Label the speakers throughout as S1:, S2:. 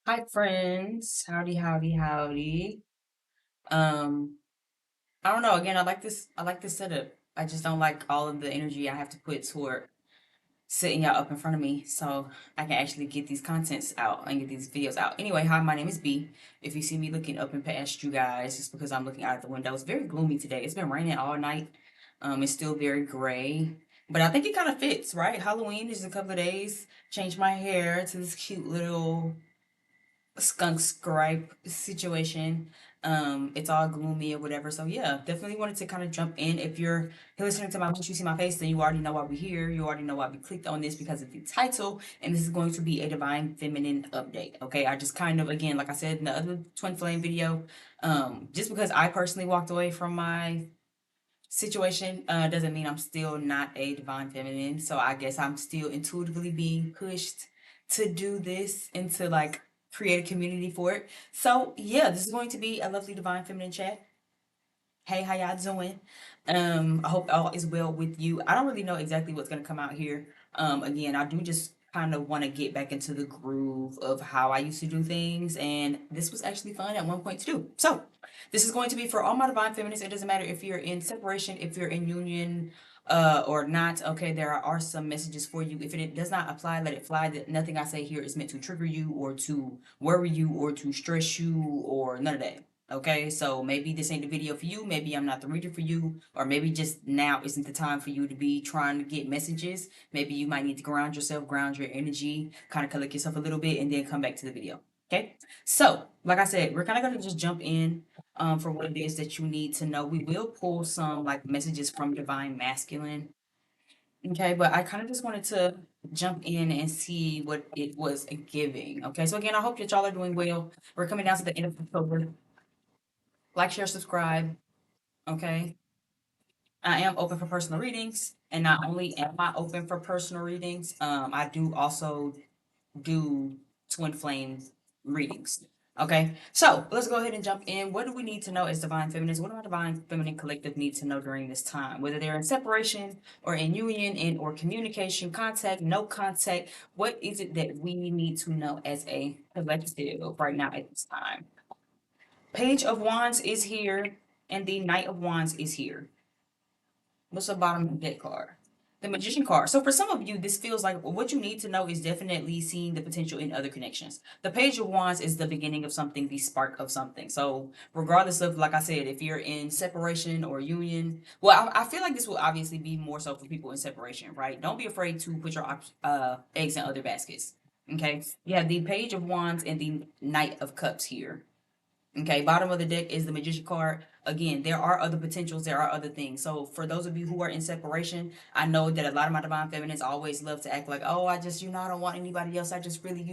S1: Hi friends. Howdy, howdy, howdy. Um, I don't know. Again, I like this setup. I just don't like all of the energy I have to put toward setting y'all up in front of me so I can actually get these contents out and get these videos out. Anyway, hi, my name is B. If you see me looking up and past you guys, it's because I'm looking out of the window. It's very gloomy today. It's been raining all night. It's still very gray. But I think it kind of fits, right? Halloween is a couple of days. Changed my hair to this cute little skunk scribe situation. It's all gloomy or whatever. So yeah, definitely wanted to kind of jump in. If you're listening to my once you see my face, then you already know why we're here. You already know why we clicked on this because of the title. And this is going to be a divine feminine update. Okay. I just kind of again, like I said in the other twin flame video, just because I personally walked away from my situation doesn't mean I'm still not a divine feminine. So I guess I'm still intuitively being pushed to do this and to like create a community for it. So yeah, this is going to be a lovely divine feminine chat. Hey, how y'all doing? I hope all is well with you. I don't really know exactly what's gonna come out here. Again, I do just kind of want to get back into the groove of how I used to do things, and this was actually fun at one point to do. So, this is going to be for all my divine feminists. It doesn't matter if you're in separation, if you're in union, or not. Okay, there are some messages for you. If it does not apply, let it fly. That nothing I say here is meant to trigger you or to worry you or to stress you or none of that. Okay, so maybe this ain't the video for you, maybe I'm not the reader for you, or maybe just now isn't the time for you to be trying to get messages. Maybe you might need to ground yourself, ground your energy, kind of collect yourself a little bit, and then come back to the video. Okay, so like I said, we're kind of gonna just jump in for what it is that you need to know. We will pull some like messages from Divine Masculine. Okay, but I kind of just wanted to jump in and see what it was giving. Okay, so again, I hope that y'all are doing well. We're coming down to the end of October. Like, share, subscribe. Okay. I am open for personal readings. And not only am I open for personal readings, I do also do twin flame readings. Okay. So let's go ahead and jump in. What do we need to know as divine feminists? What do our divine feminine collective need to know during this time? Whether they're in separation or in union and or communication, contact, no contact. What is it that we need to know as a collective right now at this time? Page of Wands is here, and the Knight of Wands is here. What's the bottom of the deck card? The Magician card. So for some of you, this feels like what you need to know is definitely seeing the potential in other connections. The Page of Wands is the beginning of something, the spark of something. So regardless of, like I said, if you're in separation or union, well, I feel like this will obviously be more so for people in separation, right? Don't be afraid to put your eggs in other baskets. Okay. You have the Page of Wands and the Knight of Cups here. Okay, bottom of the deck is the Magician card. Again, there are other potentials, there are other things. So for those of you who are in separation, I know that a lot of my divine feminines always love to act like, oh, I just, I don't want anybody else. I just really,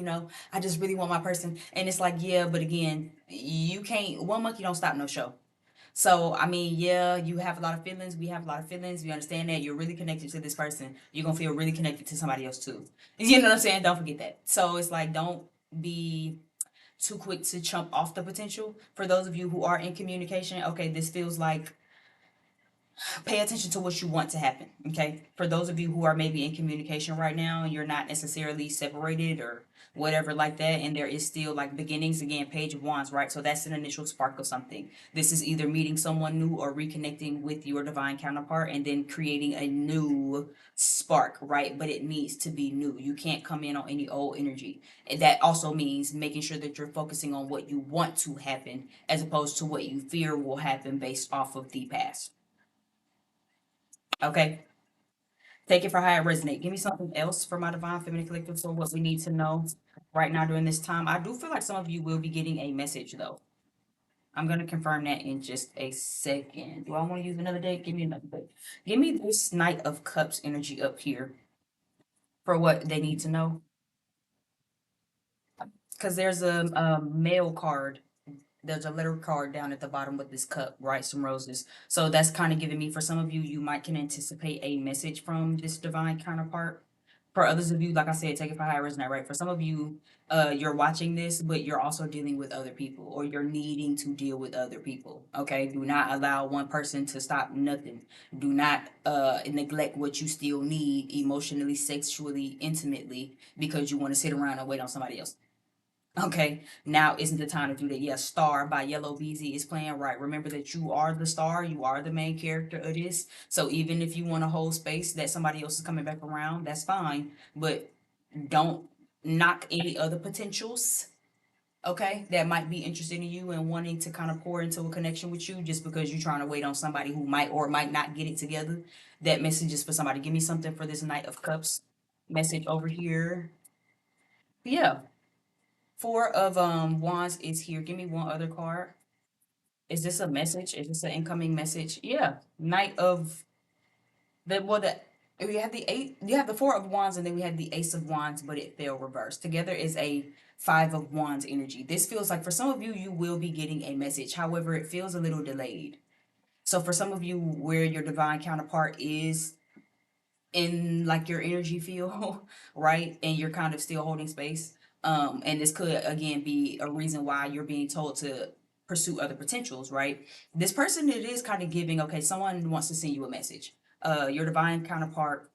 S1: I just really want my person. And it's like, yeah, but again, you can't, one monkey don't stop no show. So, I mean, yeah, you have a lot of feelings. We have a lot of feelings. We understand that you're really connected to this person. You're going to feel really connected to somebody else too. You know what I'm saying? Don't forget that. So it's like, don't be too quick to jump off the potential. For those of you who are in communication, okay, this feels like pay attention to what you want to happen. Okay. For those of you who are maybe in communication right now, you're not necessarily separated or whatever like that, and there is still like beginnings again, Page of Wands, right? So that's an initial spark of something. This is either meeting someone new or reconnecting with your divine counterpart and then creating a new spark, right? But it needs to be new. You can't come in on any old energy. And that also means making sure that you're focusing on what you want to happen as opposed to what you fear will happen based off of the past. Okay. Take it for how it resonates. Give me something else for my divine feminine collective. So what we need to know right now during this time. I do feel like some of you will be getting a message though. I'm gonna confirm that in just a second. Do I want to use another deck? Give me another deck. Give me this Knight of Cups energy up here for what they need to know. Because there's a male card. There's a letter card down at the bottom with this cup, right? Some roses. So that's kind of giving me, for some of you, you might can anticipate a message from this divine counterpart. For others of you, like I said, take it for how it resonates, right? For some of you, you're watching this, but you're also dealing with other people, or you're needing to deal with other people. Okay, do not allow one person to stop nothing. Do not neglect what you still need emotionally, sexually, intimately, because you want to sit around and wait on somebody else. Okay, now isn't the time to do that. Yes, Star by Yellow Beezy is playing right. Remember that you are the star, you are the main character of this. So even if you want to hold space that somebody else is coming back around, that's fine. But don't knock any other potentials, okay, that might be interested in you and wanting to kind of pour into a connection with you just because you're trying to wait on somebody who might or might not get it together. That message is for somebody. Give me something for this Knight of Cups message over here. Yeah. Four of wands is here. Give me one other card. Is this a message? Is this an incoming message? Yeah. Knight of the well the we have the eight, you have the four of wands, and then we had the ace of wands, but it fell reversed. Together is a five of wands energy. This feels like for some of you, you will be getting a message. However, it feels a little delayed. So for some of you, where your divine counterpart is in like your energy field, right? And you're kind of still holding space. And this could again be a reason why you're being told to pursue other potentials, right? This person, it is kind of giving, okay, someone wants to send you a message. Your divine counterpart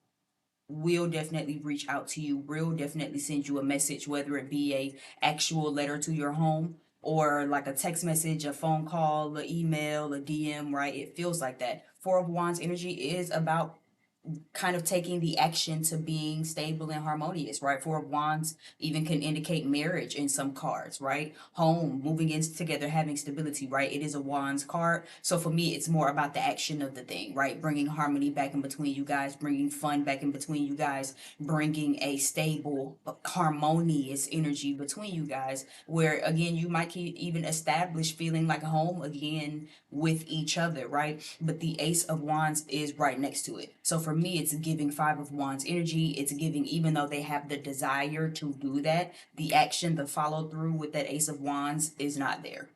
S1: will definitely reach out to you, will definitely send you a message, whether it be a actual letter to your home or like a text message, a phone call, an email, a DM, right? It feels like that. Four of Wands energy is about kind of taking the action to being stable and harmonious, right? Four of Wands even can indicate marriage in some cards, right? Home, moving in together, having stability, right? It is a Wands card. So for me, it's more about the action of the thing, right? Bringing harmony back in between you guys, bringing fun back in between you guys, bringing a stable, harmonious energy between you guys, where again, you might even establish feeling like home again with each other, right? But the Ace of Wands is right next to it. So for me, it's giving Five of Wands energy. It's giving, even though they have the desire to do that, the action, the follow through with that Ace of Wands is not there.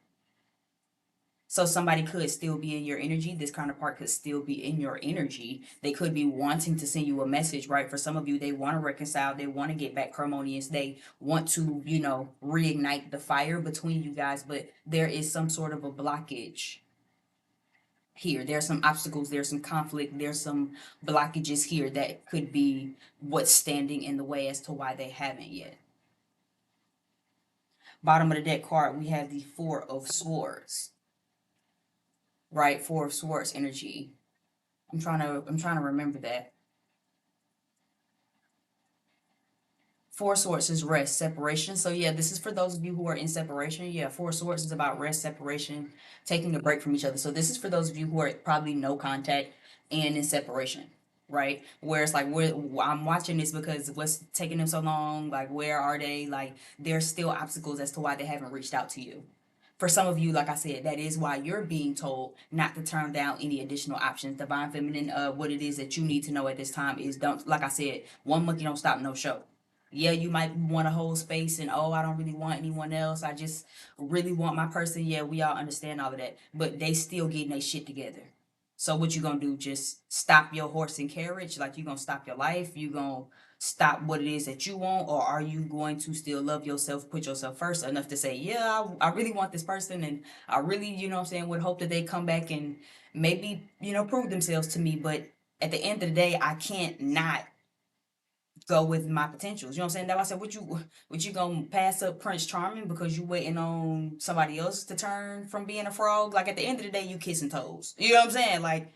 S1: So somebody could still be in your energy. This counterpart could still be in your energy. They could be wanting to send you a message, right? For some of you, they want to reconcile. They want to get back harmonious. They want to, reignite the fire between you guys. But there is some sort of a blockage here. There's some obstacles, there's some conflict, there's some blockages here that could be what's standing in the way as to why they haven't yet. Bottom of the deck card, we have the Four of Swords, right? Four of Swords energy. I'm trying to remember that. Four Swords is rest, separation. So yeah, this is for those of you who are in separation. Yeah, Four Swords is about rest, separation, taking a break from each other. So this is for those of you who are probably no contact and in separation, right? Where it's like, I'm watching this because what's taking them so long? Like, where are they? Like, there's still obstacles as to why they haven't reached out to you. For some of you, like I said, that is why you're being told not to turn down any additional options. Divine Feminine, what it is that you need to know at this time is, don't, like I said, one monkey don't stop no show. Yeah, you might want to hold space and, oh, I don't really want anyone else. I just really want my person. Yeah, we all understand all of that. But they still getting their shit together. So what you gonna do? Just stop your horse and carriage? Like, you gonna stop your life? You gonna stop what it is that you want? Or are you going to still love yourself, put yourself first enough to say, yeah, I really want this person, and I really, what I'm saying, would hope that they come back and maybe, prove themselves to me. But at the end of the day, I can't not go with my potentials. You know what I'm saying? That's why I said, would you gonna pass up Prince Charming because you waiting on somebody else to turn from being a frog? Like, at the end of the day, you kissing toes. You know what I'm saying? Like,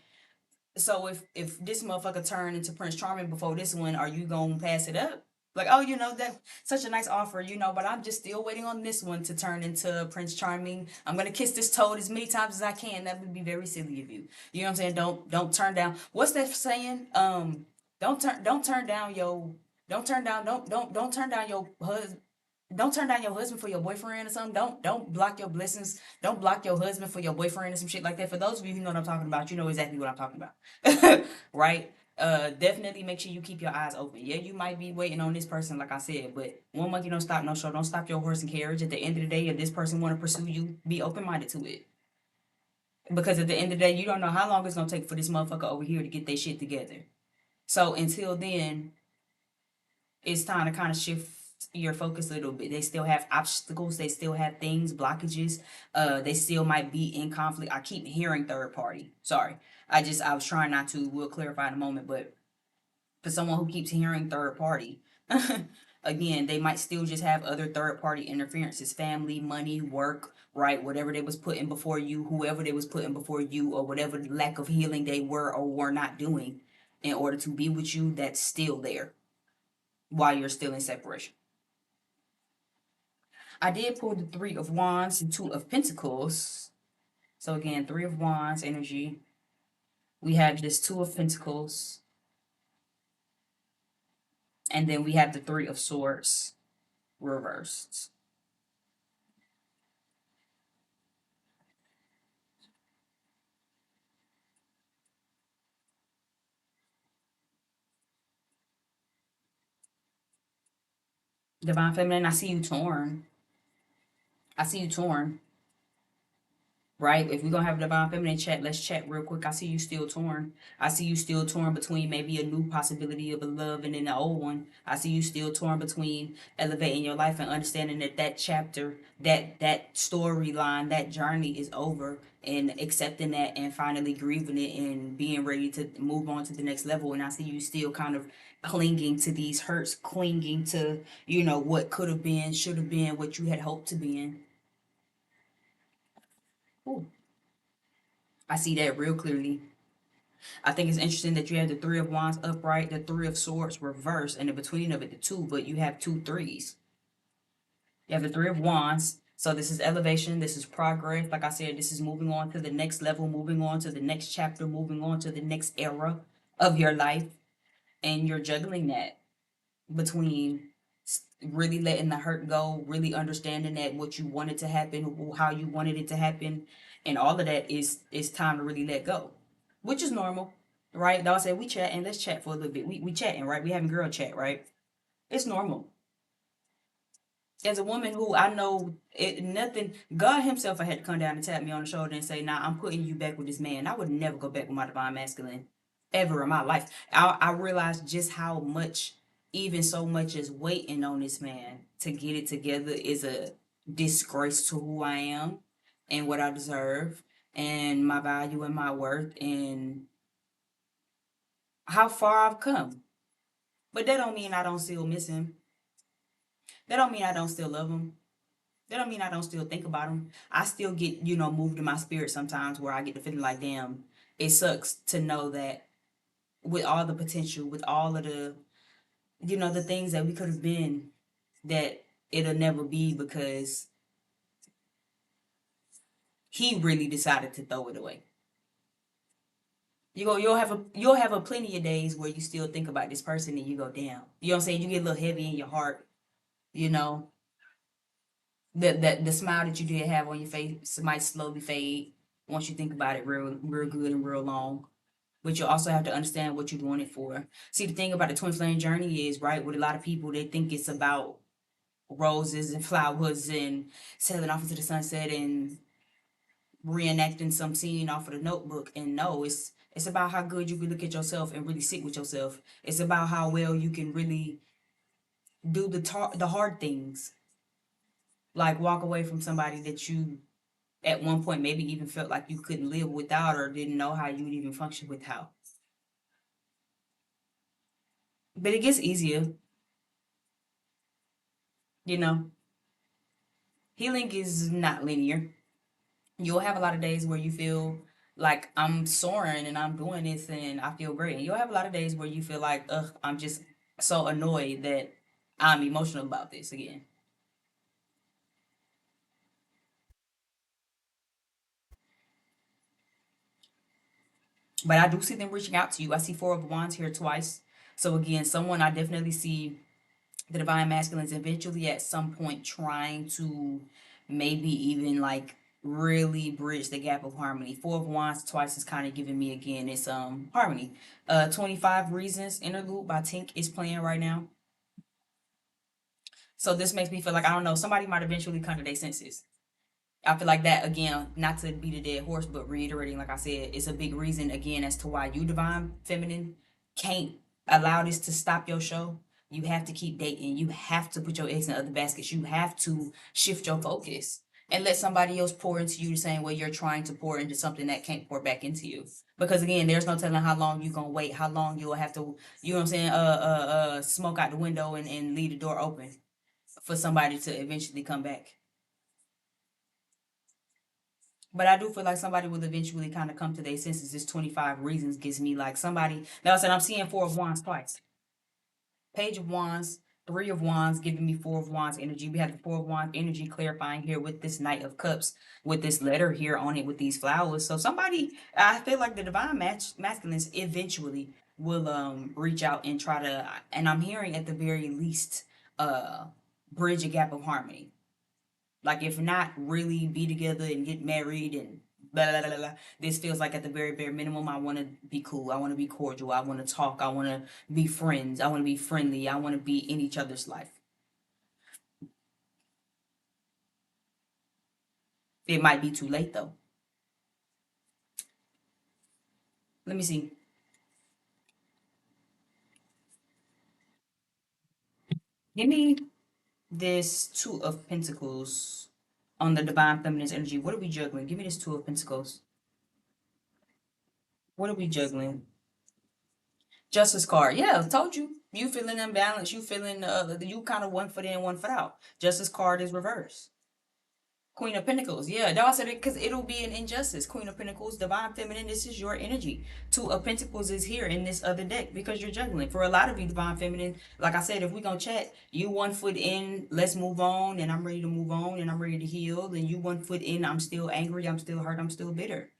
S1: so if this motherfucker turned into Prince Charming before this one, are you gonna pass it up? Like, oh, that's such a nice offer, but I'm just still waiting on this one to turn into Prince Charming. I'm gonna kiss this toad as many times as I can. That would be very silly of you. You know what I'm saying? Don't turn down. What's that saying? Don't turn down your don't turn down your husband. Don't turn down your husband for your boyfriend or something. Don't block your blessings. Don't block your husband for your boyfriend or some shit like that. For those of you who know what I'm talking about, you know exactly what I'm talking about. Right? Definitely make sure you keep your eyes open. Yeah, you might be waiting on this person, like I said, but one monkey don't stop no show. Don't stop your horse and carriage. At the end of the day, if this person want to pursue you, be open minded to it. Because at the end of the day, you don't know how long it's gonna take for this motherfucker over here to get their shit together. So until then, it's time to kind of shift your focus a little bit. They still have obstacles, they still have things, blockages. They still might be in conflict. I keep hearing third party. Sorry. I was trying not to, we'll clarify in a moment, but for someone who keeps hearing third party, Again, they might still just have other third party interferences, family, money, work, right? Whatever they was putting before you, whoever they was putting before you, or whatever lack of healing they were or were not doing in order to be with you, that's still there while you're still in separation. I did pull the Three of Wands and Two of Pentacles. So again, Three of Wands energy. We have this Two of Pentacles. And then we have the Three of Swords reversed. Divine Feminine, I see you torn. I see you torn. Right? If we're gonna have a divine feminine chat, let's chat real quick. I see you still torn. I see you still torn between maybe a new possibility of a love and then the old one. I see you still torn between elevating your life and understanding that that chapter, that storyline, that journey is over, and accepting that and finally grieving it and being ready to move on to the next level. And I see you still kind of clinging to these hurts, clinging to, what could have been, should have been, what you had hoped to be in. Ooh, I see that real clearly. I think it's interesting that you have the Three of Wands upright, the Three of Swords reversed, and in between of it, the two, but you have two threes. You have the Three of Wands. So this is elevation, this is progress. Like I said, this is moving on to the next level, moving on to the next chapter, moving on to the next era of your life. And you're juggling that between really letting the hurt go, really understanding that what you wanted to happen, how you wanted it to happen, and all of that is time to really let go, which is normal, right? I'll say we chat and let's chat for a little bit. We chatting, right? We having girl chat, right? It's normal. As a woman who I know nothing, God Himself had to come down and tap me on the shoulder and say, "Nah, I'm putting you back with this man." I would never go back with my divine masculine ever in my life. I realized just how much, even so much as waiting on this man to get it together is a disgrace to who I am and what I deserve and my value and my worth and how far I've come. But that don't mean I don't still miss him. That don't mean I don't still love him. That don't mean I don't still think about him. I still get, moved in my spirit sometimes where I get the feeling like, damn, it sucks to know that with all the potential, with all of the, the things that we could have been, that it'll never be because he really decided to throw it away. You'll have a plenty of days where you still think about this person and you go, damn. You know what I'm saying? You get a little heavy in your heart, you know. The smile that you did have on your face might slowly fade once you think about it real good and real long. But you also have to understand what you're doing it for. See, the thing about the twin flame journey is, right, with a lot of people, they think it's about roses and flowers and sailing off into the sunset and reenacting some scene off of the notebook. And no, it's about how good you can look at yourself and really sit with yourself. It's about how well you can really do the hard things, like walk away from somebody that you at one point maybe even felt like you couldn't live without or didn't know how you would even function without. But it gets easier, you know. Healing is not linear. You'll have a lot of days where you feel like I'm soaring and I'm doing this and I feel great. And you'll have a lot of days where you feel like, ugh, I'm just so annoyed that I'm emotional about this again. But I do see them reaching out to you. I see Four of Wands here twice. So again, someone I definitely see the divine masculines eventually at some point trying to maybe even like really bridge the gap of harmony. Four of Wands twice is kind of giving me again it's harmony. 25 Reasons interlude by Tink is playing right now. So this makes me feel like I don't know, somebody might eventually come to their senses. I feel like that again, not to beat a dead horse, but reiterating, like I said, it's a big reason again as to why you divine feminine can't allow this to stop your show. You have to keep dating. You have to put your eggs in other baskets. You have to shift your focus. and let somebody else pour into you the same way you're trying to pour into something that can't pour back into you. Because again, there's no telling how long you're gonna wait, how long you'll have to, you know what I'm saying, smoke out the window and leave the door open for somebody to eventually come back. But I do feel like somebody will eventually kind of come to their senses. This 25 reasons gives me like somebody. Now I said I'm seeing Four of Wands twice. Page of Wands, Three of Wands, giving me Four of Wands energy. We have the Four of Wands energy clarifying here with this Knight of Cups, with this letter here on it, with these flowers. So somebody, I feel like the divine masculines eventually will reach out and try to, and I'm hearing at the very least, uh bridge a gap of harmony. Like if not really be together and get married and blah blah blah blah. This feels like at the very bare minimum, I want to be cool. I want to be cordial. I want to talk. I want to be friends. I want to be friendly. I want to be in each other's life. It might be too late though. Let me see. Give me this Two of Pentacles on the divine feminine energy. What are we juggling? Give me this Two of Pentacles. What are we juggling? Justice card. Yeah, I told you. You feeling imbalanced. You feeling you kind of one foot in, one foot out. Justice card is reversed. Queen of Pentacles. Yeah, no, I said it because it'll be an injustice. Queen of Pentacles, divine feminine, this is your energy. Two of Pentacles is here in this other deck because you're juggling. For a lot of you, divine feminine, like I said, if we gonna chat, you one foot in, let's move on, and I'm ready to move on, and I'm ready to heal. And you one foot in, I'm still angry, I'm still hurt, I'm still bitter.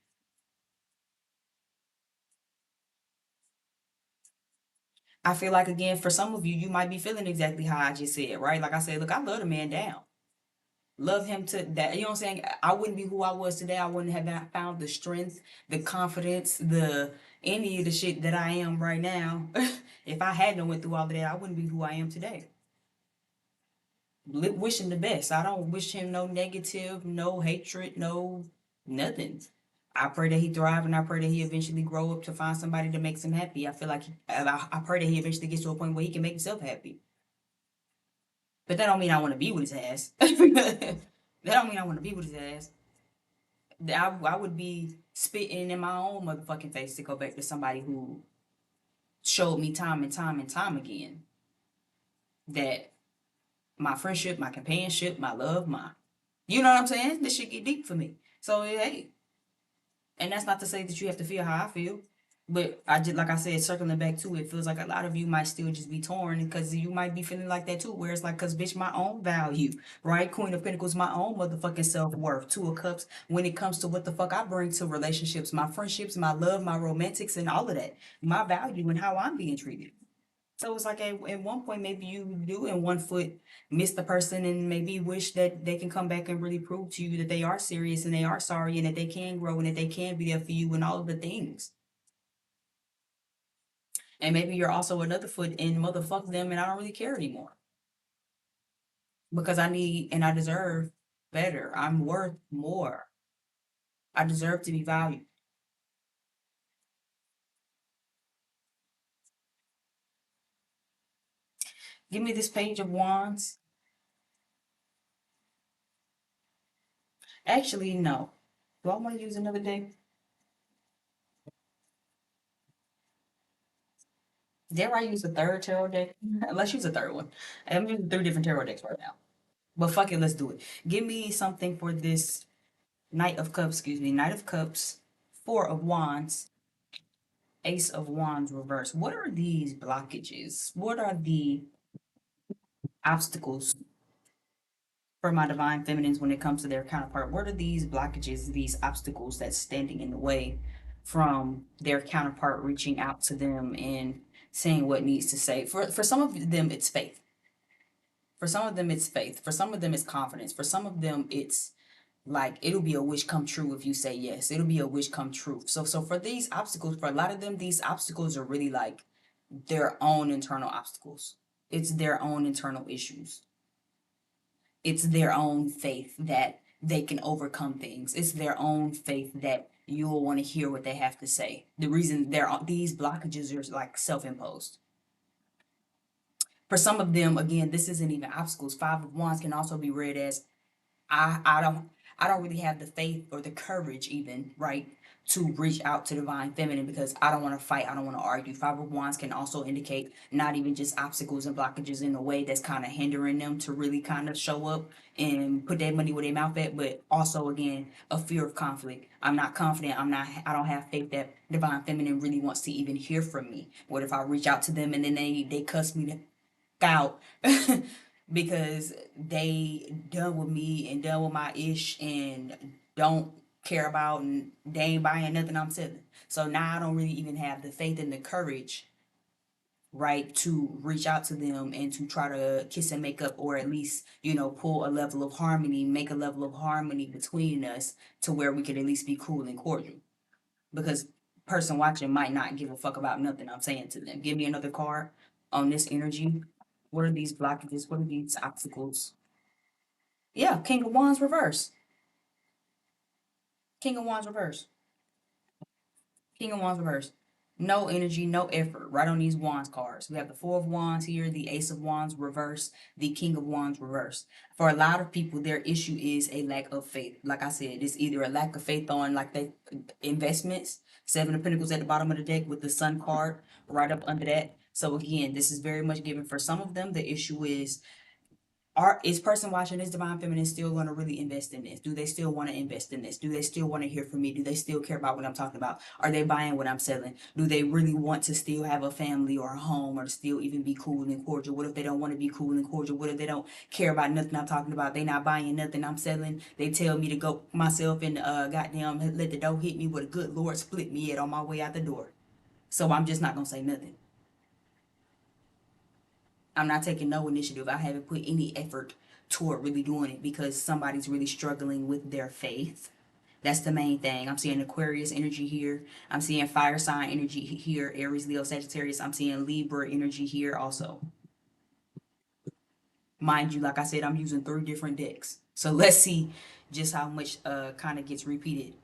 S1: I feel like again, for some of you, you might be feeling exactly how I just said, right? Like I said, look, I love the man down. Love him to that. You know what I'm saying? I wouldn't be who I was today. I wouldn't have found the strength, the confidence, the any of the shit that I am right now. If I hadn't went through all of that, I wouldn't be who I am today. Wish him the best. I don't wish him no negative, no hatred, no nothing. I pray that he thrive and I pray that he eventually grow up to find somebody that makes him happy. I feel like I pray that he eventually gets to a point where he can make himself happy. But that don't mean I want to be with his ass. That don't mean I want to be with his ass. I would be spitting in my own motherfucking face to go back to somebody who showed me time and time and time again that my friendship, my companionship, my love, my, you know what I'm saying? This shit get deep for me. So hey, and that's not to say that you have to feel how I feel. But I just, like I said, circling back to it, feels like a lot of you might still just be torn because you might be feeling like that too. Where it's like, cause bitch, my own value, right? Queen of Pentacles, my own motherfucking self worth. Two of Cups, when it comes to what the fuck I bring to relationships, my friendships, my love, my romantics, and all of that, my value and how I'm being treated. So it's like at one point, maybe you do in one foot miss the person and maybe wish that they can come back and really prove to you that they are serious and they are sorry and that they can grow and that they can be there for you and all of the things. And maybe you're also another foot in motherfuck them and I don't really care anymore because I need and I deserve better. I'm worth more. I deserve to be valued. Give me this Page of Wands. Actually, no. Do I want to use another deck? Dare I use a third tarot deck? Let's use a third one. I'm using three different tarot decks right now. But fuck it, let's do it. Give me something for this Knight of Cups, excuse me, Knight of Cups, Four of Wands, Ace of Wands reverse. What are these blockages? What are the obstacles for my divine feminines when it comes to their counterpart? What are these blockages, these obstacles that's standing in the way from their counterpart reaching out to them and saying what needs to say? For some of them, it's faith. For some of them, it's faith. For some of them, it's confidence. For some of them, it's like it'll be a wish come true if you say yes. It'll be a wish come true. So for these obstacles, for a lot of them, these obstacles are really like their own internal obstacles. It's their own internal issues. It's their own faith that they can overcome things. It's their own faith that you'll want to hear what they have to say. The reason these blockages are like self-imposed. For some of them, again, this isn't even obstacles. Five of Wands can also be read as I don't. I don't really have the faith or the courage, even, right, to reach out to divine feminine because I don't want to fight. I don't want to argue. Five of Wands can also indicate not even just obstacles and blockages in the way that's kind of hindering them to really kind of show up and put their money where their mouth at, but also again a fear of conflict. I'm not confident. I don't have faith that divine feminine really wants to even hear from me. What if I reach out to them and then they cuss me out because they done with me and done with my ish and don't care about and they ain't buying nothing I'm selling. So now I don't really even have the faith and the courage, right, to reach out to them and to try to kiss and make up, or at least, pull a level of harmony, make a level of harmony between us to where we could at least be cool and cordial. Because person watching might not give a fuck about nothing I'm saying to them. Give me another card on this energy. What are these blockages? What are these obstacles? Yeah, King of Wands reverse. King of Wands reverse. King of Wands reverse. No energy, no effort. Right on these Wands cards. We have the Four of Wands here, the Ace of Wands reverse, the King of Wands reverse. For a lot of people, their issue is a lack of faith. Like I said, it's either a lack of faith on like the investments. Seven of Pentacles at the bottom of the deck with the Sun card right up under that. So again, this is very much given for some of them. The issue is person watching this divine feminine still going to really invest in this? Do they still want to invest in this? Do they still want to hear from me? Do they still care about what I'm talking about? Are they buying what I'm selling? Do they really want to still have a family or a home, or to still even be cool and cordial? What if they don't want to be cool and cordial? What if they don't care about nothing I'm talking about? They not buying nothing I'm selling. They tell me to go myself and goddamn let the door hit me with a good Lord split me it on my way out the door. So I'm just not gonna say nothing. I'm not taking no initiative. I haven't put any effort toward really doing it because somebody's really struggling with their faith. That's the main thing. I'm seeing Aquarius energy here. I'm seeing fire sign energy here. Aries, Leo, Sagittarius. I'm seeing Libra energy here also. Mind you, like I said, I'm using 3 different decks. So let's see just how much kind of gets repeated.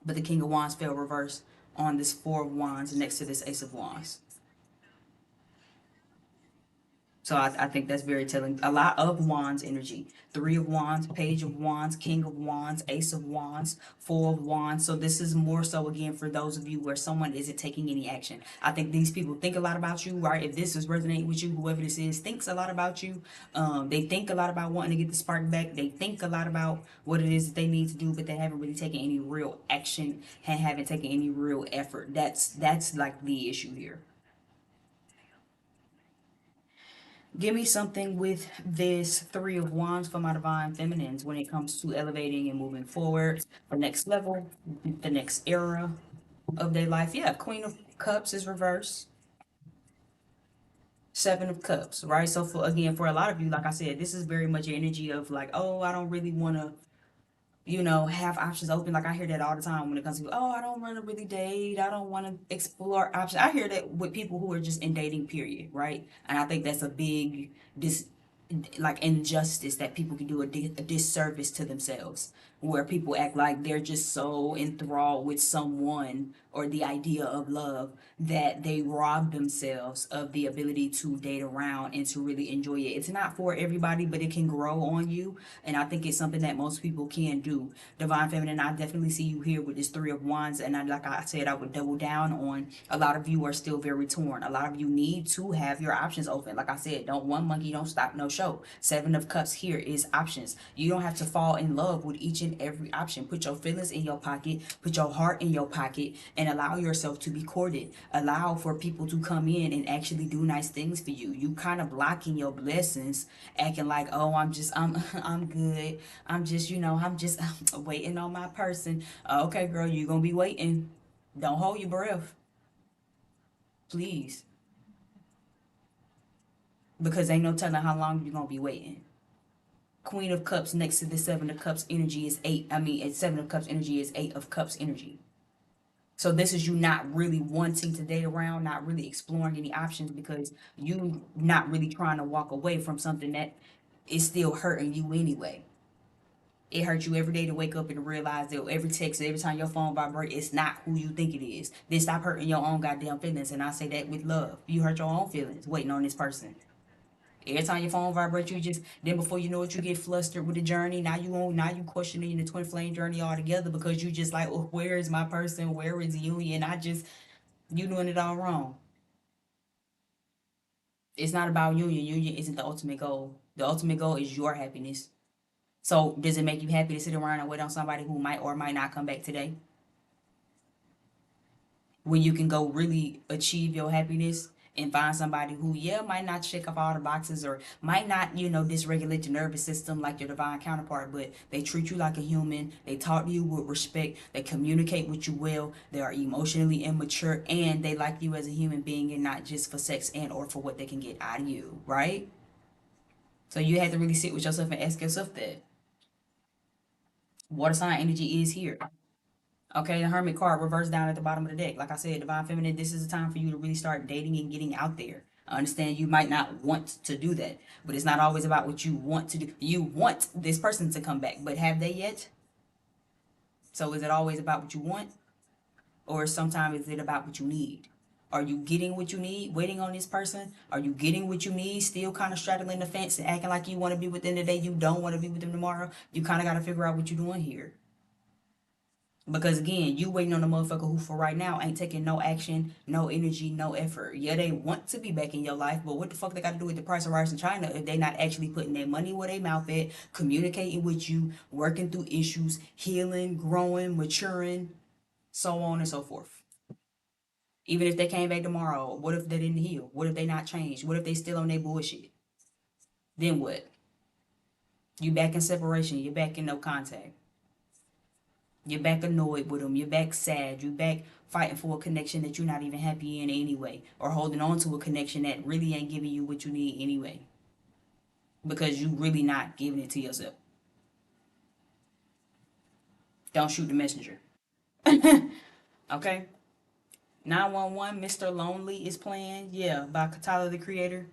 S1: But the King of Wands fell reverse on this Four of Wands next to this Ace of Wands. So I think that's very telling. A lot of Wands energy. 3 of Wands, Page of Wands, King of Wands, Ace of Wands, 4 of Wands. So this is more so again for those of you where someone isn't taking any action. I think these people think a lot about you, right? If this is resonating with you, whoever this is thinks a lot about you. They think a lot about wanting to get the spark back. They think a lot about what it is that they need to do, but they haven't really taken any real action and haven't taken any real effort. That's like the issue here. Give me something with this 3 of Wands for my divine feminines when it comes to elevating and moving forward, the next level, the next era of their life. Yeah, Queen of Cups is reversed. 7 of Cups, right? So for a lot of you, like I said, this is very much your energy of like, oh, I don't really want to have options open. Like I hear that all the time when it comes to, oh, I don't want to really date. I don't want to explore options. I hear that with people who are just in dating, period, right? And I think that's a big like injustice that people can do a disservice to themselves, where people act like they're just so enthralled with someone or the idea of love that they rob themselves of the ability to date around and to really enjoy it. It's not for everybody, but it can grow on you, and I think it's something that most people can do. Divine feminine, I definitely see you here with this 3 of Wands, and like I said, I would double down on, a lot of you are still very torn. A lot of you need to have your options open. Like I said, don't one monkey don't stop no show. 7 of Cups here is options. You don't have to fall in love with each and every option. Put your feelings in your pocket, put your heart in your pocket, and allow yourself to be courted. Allow for people to come in and actually do nice things for you. You kind of blocking your blessings, acting like, oh, I'm good. I'm just waiting on my person. Okay, girl, you gonna be waiting. Don't hold your breath, please, because ain't no telling how long you're gonna be waiting. Queen of Cups next to the 7 of Cups energy is eight. I mean, it's 7 of Cups energy is 8 of Cups energy. So this is you not really wanting to date around, not really exploring any options because you not really trying to walk away from something that is still hurting you anyway. It hurts you every day to wake up and realize that every text, every time your phone vibrates, it's not who you think it is. Then stop hurting your own goddamn feelings. And I say that with love. You hurt your own feelings waiting on this person. Every time your phone vibrates, you just then before you know it, you get flustered with the journey. Now you questioning the twin flame journey altogether because you just like, oh, where is my person? Where is union? You doing it all wrong. It's not about union. Union isn't the ultimate goal. The ultimate goal is your happiness. So does it make you happy to sit around and wait on somebody who might or might not come back today? When you can go really achieve your happiness and find somebody who, yeah, might not check off all the boxes or might not, dysregulate your nervous system like your divine counterpart, but they treat you like a human. They talk to you with respect. They communicate with you well. They are emotionally immature and they like you as a human being and not just for sex and or for what they can get out of you, right? So you have to really sit with yourself and ask yourself that. Water sign energy is here. Okay, the Hermit card reversed down at the bottom of the deck. Like I said, Divine Feminine, this is the time for you to really start dating and getting out there. I understand you might not want to do that, but it's not always about what you want to do. You want this person to come back, but have they yet? So is it always about what you want? Or sometimes is it about what you need? Are you getting what you need, waiting on this person? Are you getting what you need, still kind of straddling the fence and acting like you want to be with them today, you don't want to be with them tomorrow? You kind of got to figure out what you're doing here. Because again, you waiting on a motherfucker who for right now ain't taking no action, no energy, no effort. Yeah, they want to be back in your life, but what the fuck they got to do with the price of rice in China if they not actually putting their money where their mouth at, communicating with you, working through issues, healing, growing, maturing, so on and so forth. Even if they came back tomorrow, what if they didn't heal? What if they not changed? What if they still on their bullshit? Then what? You back in separation. You back in no contact. You're back annoyed with them. You're back sad. You're back fighting for a connection that you're not even happy in anyway. Or holding on to a connection that really ain't giving you what you need anyway. Because you really not giving it to yourself. Don't shoot the messenger. Okay? 911, Mr. Lonely is playing. Yeah, by Tyler the Creator.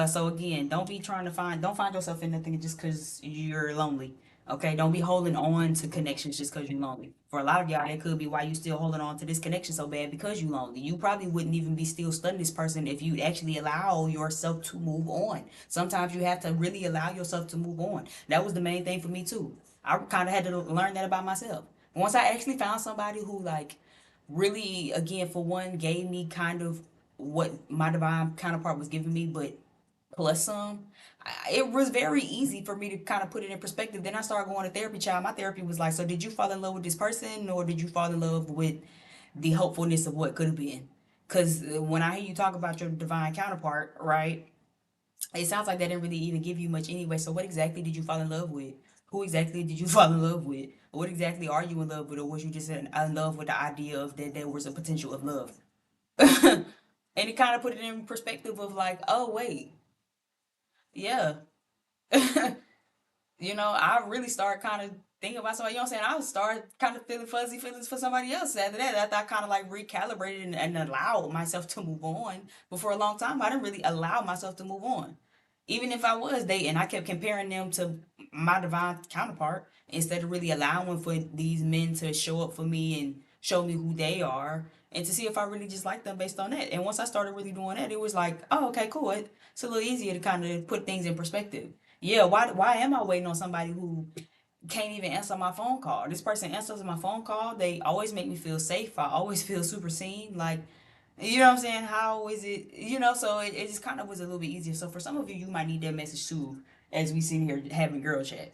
S1: So again, don't find yourself in nothing just because you're lonely. Okay, don't be holding on to connections just because you're lonely. For a lot of y'all, that could be why you still holding on to this connection so bad because you're lonely. You probably wouldn't even be still studying this person if you actually allow yourself to move on. Sometimes you have to really allow yourself to move on. That was the main thing for me too. I kind of had to learn that about myself. Once I actually found somebody who like really, again, for one, gave me kind of what my divine counterpart was giving me, but plus some. It was very easy for me to kind of put it in perspective. Then I started going to therapy, child. My therapy was like, so did you fall in love with this person or did you fall in love with the hopefulness of what could have been? Because when I hear you talk about your divine counterpart, right, it sounds like they didn't really even give you much anyway. So what exactly did you fall in love with? Who exactly did you fall in love with? What exactly are you in love with? Or was you just in love with the idea of that there was a potential of love? And it kind of put it in perspective of like, oh, wait, yeah. I really started kind of thinking about somebody, you know what I'm saying? I started kind of feeling fuzzy feelings for somebody else after that. After I kind of like recalibrated and allowed myself to move on. But for a long time, I didn't really allow myself to move on. Even if I was dating, I kept comparing them to my divine counterpart instead of really allowing for these men to show up for me and show me who they are and to see if I really just like them based on that. And once I started really doing that, it was like, oh, okay, cool. It's a little easier to kind of put things in perspective. Yeah, why am I waiting on somebody who can't even answer my phone call? This person answers my phone call. They always make me feel safe. I always feel super seen. Like, you know what I'm saying? How is it? So it just kind of was a little bit easier. So for some of you, you might need that message too, as we sit here having girl chat.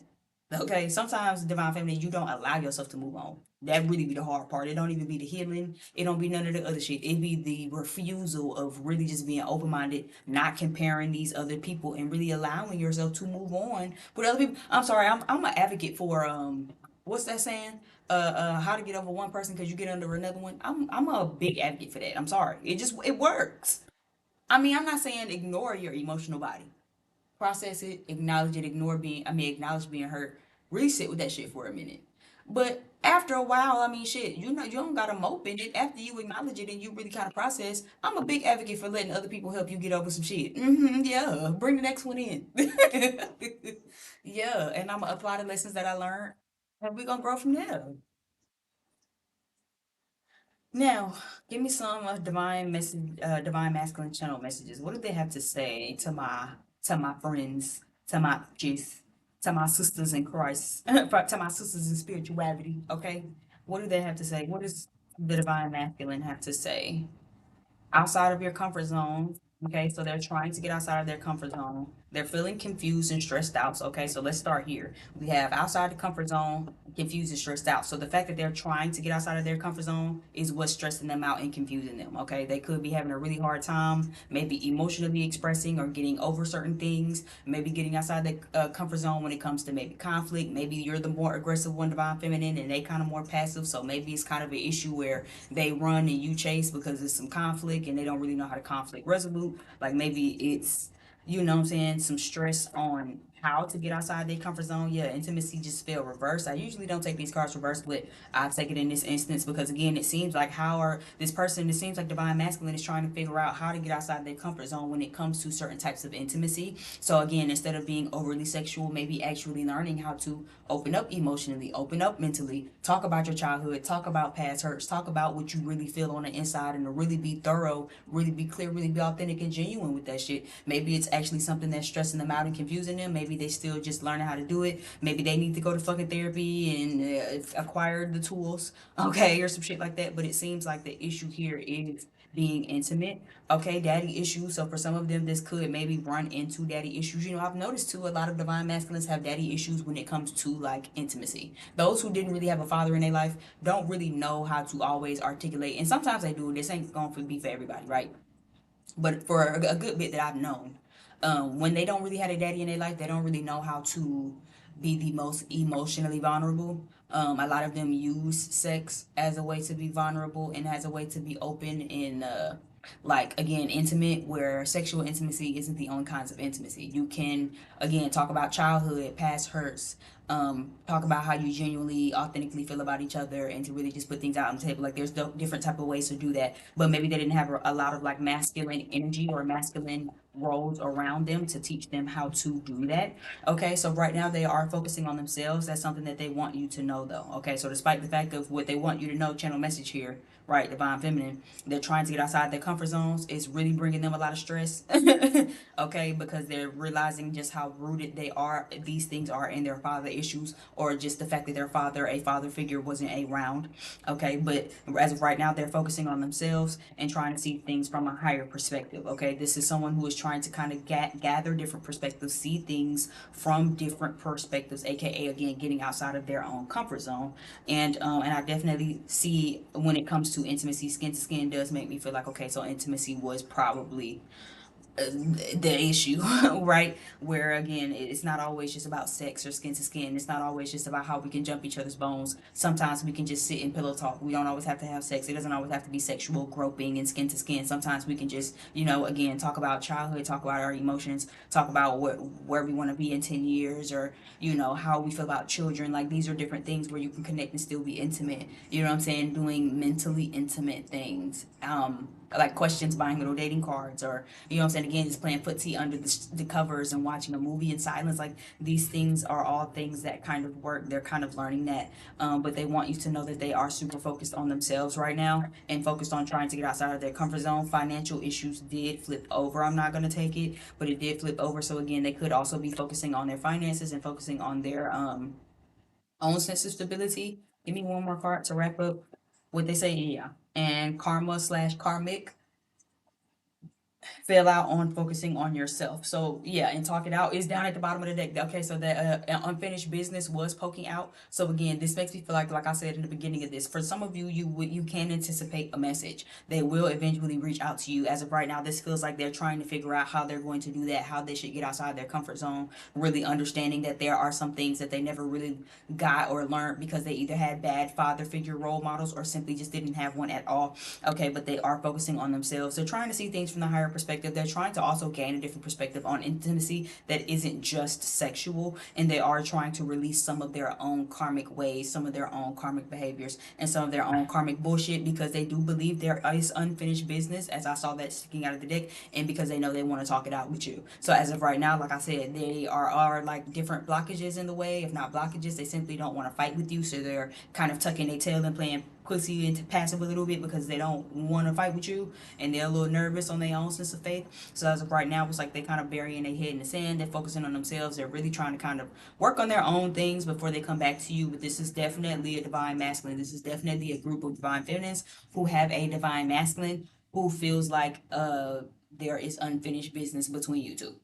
S1: Okay, sometimes divine feminine, you don't allow yourself to move on. That really be the hard part. It don't even be the healing. It don't be none of the other shit. It be the refusal of really just being open minded, not comparing these other people, and really allowing yourself to move on with other people. I'm sorry, I'm an advocate for what's that saying? How to get over one person because you get under another one. I'm a big advocate for that. I'm sorry. It works. I mean, I'm not saying ignore your emotional body. Process it, acknowledge it, acknowledge being hurt. Really sit with that shit for a minute. But after a while, I mean, shit, you don't gotta mope in it. After you acknowledge it and you really kind of process, I'm a big advocate for letting other people help you get over some shit. Yeah, bring the next one in. Yeah, and I'm gonna apply the lessons that I learned, and we're gonna grow from there. Now, give me some divine masculine channel messages. What do they have to say to my friends, to my just, to my sisters in Christ, to my sisters in spirituality. Okay, what do they have to say? What does the divine masculine have to say? Outside of your comfort zone. Okay, so they're trying to get outside of their comfort zone. They're feeling confused and stressed out. So, okay, so let's start here. We have outside the comfort zone, confused and stressed out. So the fact that they're trying to get outside of their comfort zone is what's stressing them out and confusing them. Okay, they could be having a really hard time, maybe emotionally expressing or getting over certain things, maybe getting outside the comfort zone when it comes to maybe conflict. Maybe you're the more aggressive one, divine feminine, and they kind of more passive. So maybe it's kind of an issue where they run and you chase because there's some conflict and they don't really know how to conflict resolute. Like maybe it's, you know what I'm saying, some stress on how to get outside their comfort zone. Yeah, intimacy just feel reversed. I usually don't take these cards reversed, but I take it in this instance because again, it seems like how are this person, it seems like divine masculine is trying to figure out how to get outside their comfort zone when it comes to certain types of intimacy. So again, instead of being overly sexual, maybe actually learning how to open up emotionally, open up mentally, talk about your childhood, talk about past hurts, talk about what you really feel on the inside, and to really be thorough, really be clear, really be authentic and genuine with that shit. Maybe it's actually something that's stressing them out and confusing them. Maybe they still just learning how to do it. Maybe they need to go to fucking therapy and acquire the tools, okay, or some shit like that. But it seems like the issue here is being intimate. Okay, daddy issues. So for some of them, this could maybe run into daddy issues. You know, I've noticed too, a lot of divine masculines have daddy issues when it comes to like intimacy. Those who didn't really have a father in their life don't really know how to always articulate. And sometimes they do. This ain't going to be for everybody, right? But for a good bit that I've known, when they don't really have a daddy in their life, they don't really know how to be the most emotionally vulnerable. A lot of them use sex as a way to be vulnerable and as a way to be open and like again intimate, where sexual intimacy isn't the only kinds of intimacy. You can again talk about childhood, past hurts, talk about how you genuinely authentically feel about each other, and to really just put things out on the table. Like there's different type of ways to do that, but maybe they didn't have a lot of like masculine energy or masculine roles around them to teach them how to do that. Okay, so right now they are focusing on themselves. That's something that they want you to know though. Okay, so despite the fact of what they want you to know, channel message here, right, divine feminine, they're trying to get outside their comfort zones. It's really bringing them a lot of stress. Okay, because they're realizing just how rooted they are, these things are in their father issues, or just the fact that their father, a father figure, wasn't around. Okay, but as of right now, they're focusing on themselves and trying to see things from a higher perspective. Okay, this is someone who is trying to kind of gather different perspectives, see things from different perspectives, aka again getting outside of their own comfort zone. And I definitely see when it comes to intimacy, skin to skin does make me feel like okay, so intimacy was probably the issue, right? Where again, it's not always just about sex or skin to skin. It's not always just about how we can jump each other's bones. Sometimes we can just sit and pillow talk. We don't always have to have sex. It doesn't always have to be sexual groping and skin to skin. Sometimes we can just, you know, again, talk about childhood, talk about our emotions, talk about where we want to be in 10 years, or, you know, how we feel about children. Like these are different things where you can connect and still be intimate. You know what I'm saying? Doing mentally intimate things. Like questions behind little dating cards, or you know what I'm saying, again just playing footsie under the covers and watching a movie in silence. Like these things are all things that kind of work. They're kind of learning that, but they want you to know that they are super focused on themselves right now and focused on trying to get outside of their comfort zone. Financial issues did flip over. I'm not going to take it, but it did flip over. So again, they could also be focusing on their finances and focusing on their own sense of stability. Give me one more card to wrap up what they say. Yeah, and karma slash karmic fail out on focusing on yourself. So yeah, and talk it out is down at the bottom of the deck. Okay, so that unfinished business was poking out. So again, this makes me feel like I said in the beginning of this, for some of you, you can anticipate a message. They will eventually reach out to you. As of right now, this feels like they're trying to figure out how they're going to do that, how they should get outside their comfort zone, really understanding that there are some things that they never really got or learned because they either had bad father figure role models or simply just didn't have one at all. Okay, but they are focusing on themselves. They're trying to see things from the higher perspective. They're trying to also gain a different perspective on intimacy that isn't just sexual, and they are trying to release some of their own karmic ways, some of their own karmic behaviors, and some of their own karmic bullshit, because they do believe there is unfinished business, as I saw that sticking out of the deck, and because they know they want to talk it out with you. So as of right now, like I said, they are like different blockages in the way. If not blockages, they simply don't want to fight with you, so they're kind of tucking their tail and playing pussy and passive a little bit because they don't want to fight with you and they're a little nervous on their own sense of faith. So as of right now, it's like they kind of burying their head in the sand. They're focusing on themselves. They're really trying to kind of work on their own things before they come back to you. But this is definitely a divine masculine. This is definitely a group of divine feminines who have a divine masculine who feels like there is unfinished business between you two.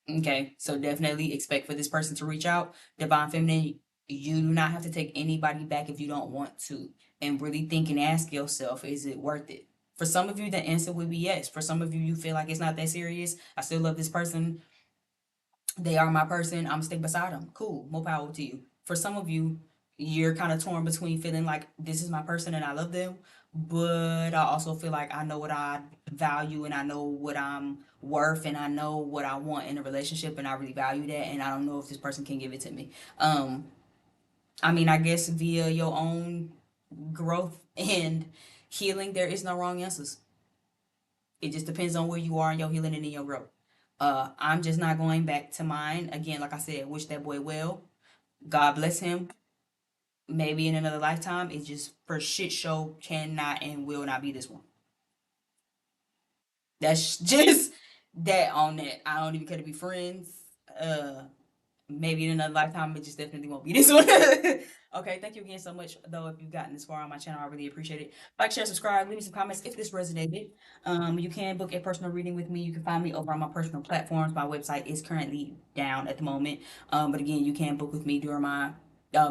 S1: Okay, so definitely expect for this person to reach out. Divine Feminine, you do not have to take anybody back if you don't want to. And really think and ask yourself, is it worth it? For some of you, the answer would be yes. For some of you, you feel like it's not that serious. I still love this person. They are my person. I'm gonna stick beside them. Cool. More power to you. For some of you, you're kind of torn between feeling like this is my person and I love them, but I also feel like I know what I value and I know what I'm worth and I know what I want in a relationship and I really value that and I don't know if this person can give it to me. Um, I mean, I guess via your own growth and healing, there is no wrong answers. It just depends on where you are in your healing and in your growth. I'm just not going back to mine. Again, like I said, wish that boy well. God bless him. Maybe in another lifetime. It just for shit show cannot and will not be this one. That's just that on that. I don't even care to be friends. Uh Maybe in another lifetime it just definitely won't be this one. Okay, thank you again so much though if you've gotten this far on my channel. I really appreciate it. Like, share, subscribe, leave me some comments if this resonated. You can book a personal reading with me. You can find me over on my personal platforms. My website is currently down at the moment. But again, you can book with me during my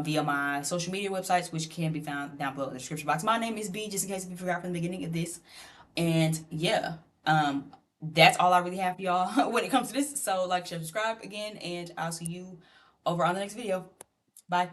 S1: via my social media websites, which can be found down below in the description box. My name is B, just in case if you forgot from the beginning of this. And yeah, that's all I really have for y'all when it comes to this. So like, share, subscribe again, and I'll see you over on the next video. Bye.